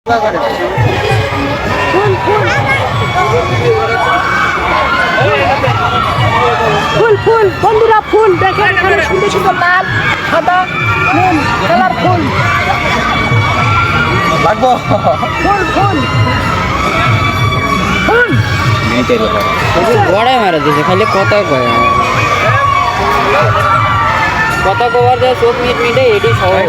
ফুল ফুল বন্ধুরা, ফুল দেখেন এখানে সুন্দর সুন্দর লাল সাদা নীল কালার ফুল লাগবো ফুল ফুল ফুল বড়াই মারা দিয়েছে খালি কথা কয় কথা কবার দেয় চোখ মিট মিটে এটি সবাই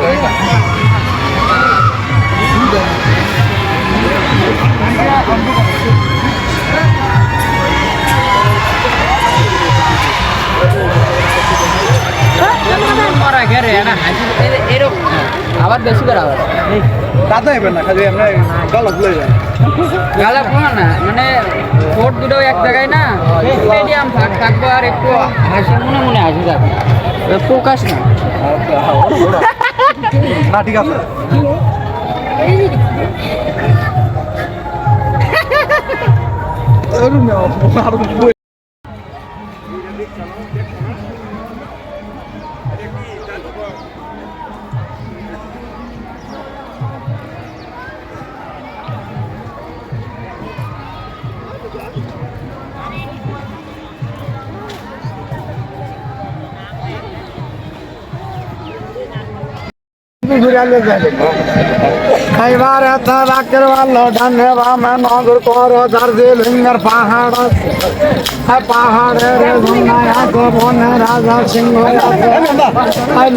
আবার বেশি করে আবার দাদা এবার না খালি আমরা গলা ভুলে যাই গালা কোনো না মানে ভোট দুটো এক জায়গায় না স্টেডিয়াম থাকবো আর একটু হাসি মনে মনে হাসি যাবে প্রকাশ না না ঠিক আছে খাইবার এথা রাখের ভালো ডানে বামে নগর কর দার্জিলিংয়ের পাহাড় পাহাড়ের ঝুমনায় আছে বনে রাজা সিংহ আছে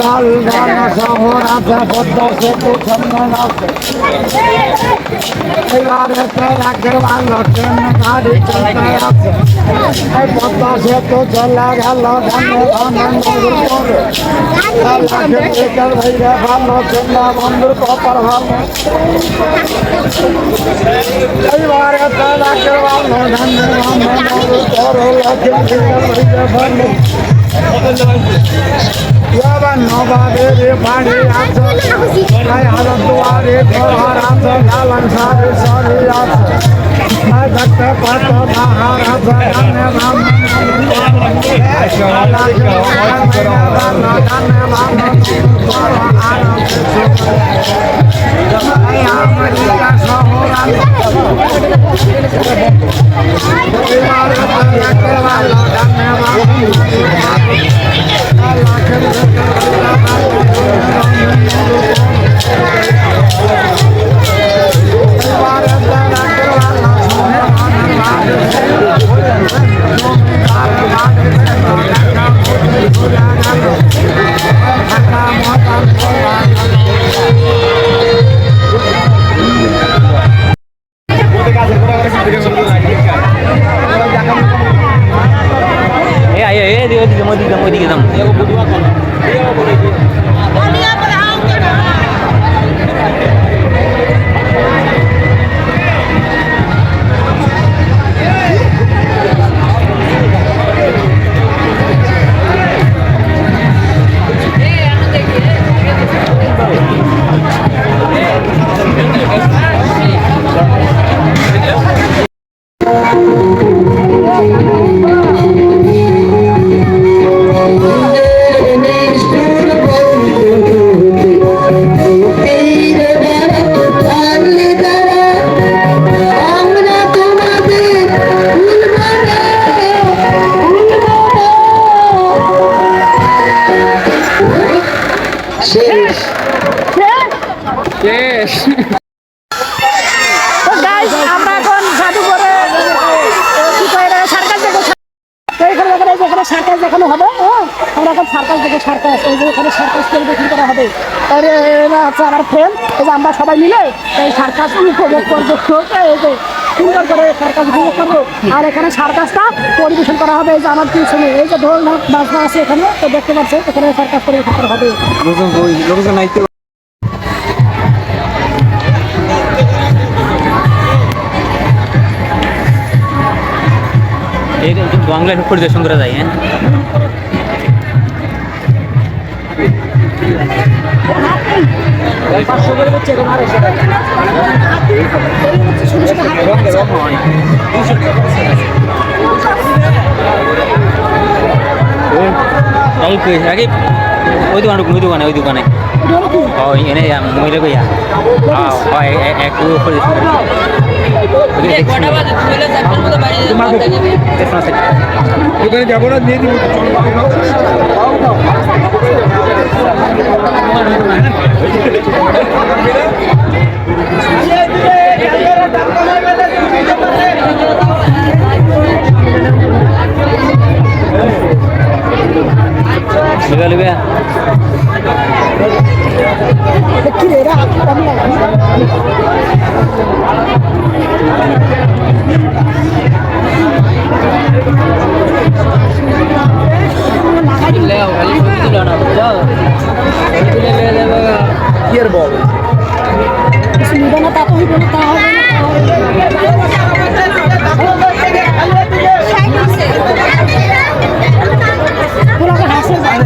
লাল গানা শহর আছে পদ্মা সেতু চন্দন আছে খাইবার এথা রাখের ভালো ট্রেন গাড়ি চলতে আছে পদ্মা সেতু চলে গেল ডানে বামে নগর করে ভাইরা ভালো চন্দ্রা বন্ধুর কপার ভালো এইবার রাখের ভালো ধান্য নবাবের বাড়ি আছে হাজার দুয়ারে ঘর আছে গালান সারি সারি আছে দেখতে পাত বাহার আছে আমেরিকা শহর সার্কাস দেখানো হবে। আমরা এখন সার্কাস দেখে সার্কাস এই যে এখানে সার্কাস পরিবেশন করা হবে। এরা হচ্ছে আমার ফ্রেন্ড, এই যে আমরা সবাই মিলে এই সার্কাস উপভোগ করবো। এই যে সুন্দর করে সার্কাস উপভোগ করবো। আর এখানে সার্কাসটা পরিবেশন করা হবে এই যে আমার পিছনে এই যে ঢোল বাজনা আছে এখানে, তো দেখতে পাচ্ছেন এখানে সার্কাস পরিবেশন করা হবে। বাংলা পরিদর্শন করা যায়। হ্যাঁ রাকিব ওই দোকানে এটা হলো কি? এনে মহিলা কইয়া একটু দোকানে যাবো না দিয়ে দিব লিবে এটা কি রে? এরা হাতে পানি কি আর বল কিছু নিবে না, তা তো হইবে না, তা হবে না, পুরাকে হাসে যায়।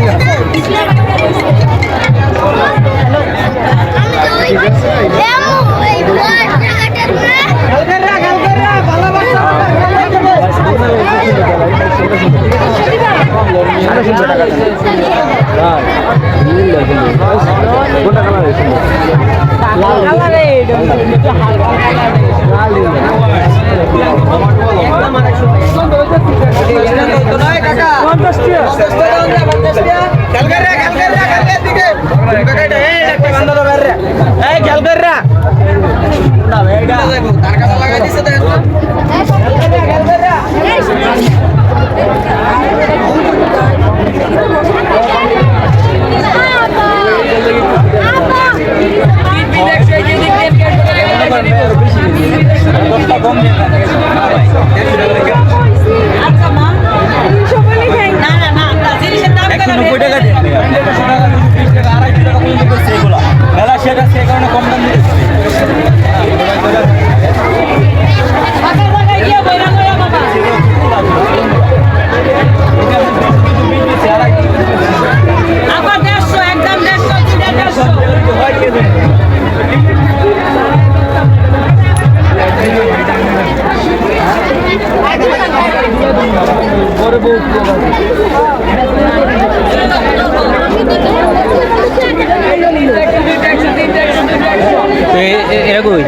এরা কই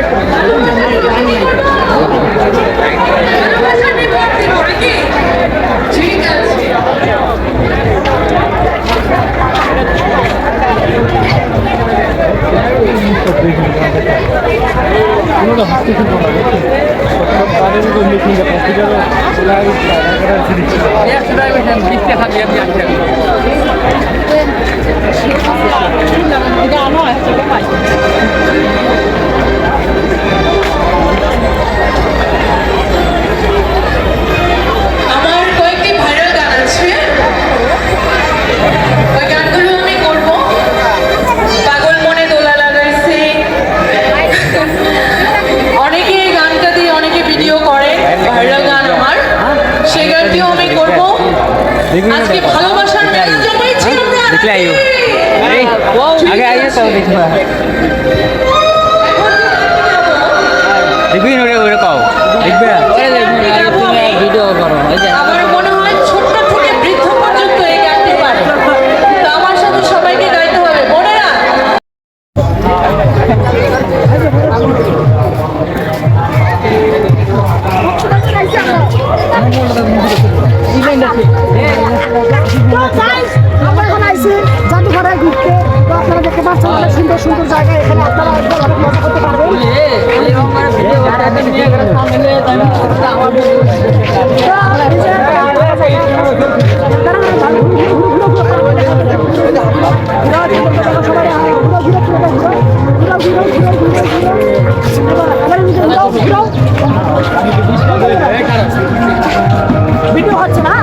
আমার কয়েকটি ভাইরাল গান আছে, ওই গানগুলো আমি করব। পাগল মনে দোলা লাগাইছে, অনেকে এই গানটা দিয়ে অনেকে ভিডিও করে, ভাইরাল গান আমার, সেই গানটিও আমি করব। আজকে ভালোবাসার মেলা জমাইছি আমরা। দেখলে আইও আগে আইও তো দেখবা দেখবি ওরে ওরে কও দেখবে ভিডিও করো আমার মনে হয় ছোট্ট থেকে বৃদ্ধ পর্যন্ত এই গানটি পারে, তো আমার সাথে সবাইকে গাইতে হবে, বোনেরা। আমরা এখন আইছি জাদুঘরে ঘুরতে, তো আপনারা দেখতে পাচ্ছেন অনেক সুন্দর সুন্দর জায়গা, এখানে আপনারা একবার অনেক মজা করতে পারবেন। ভিডিও হচ্ছে না।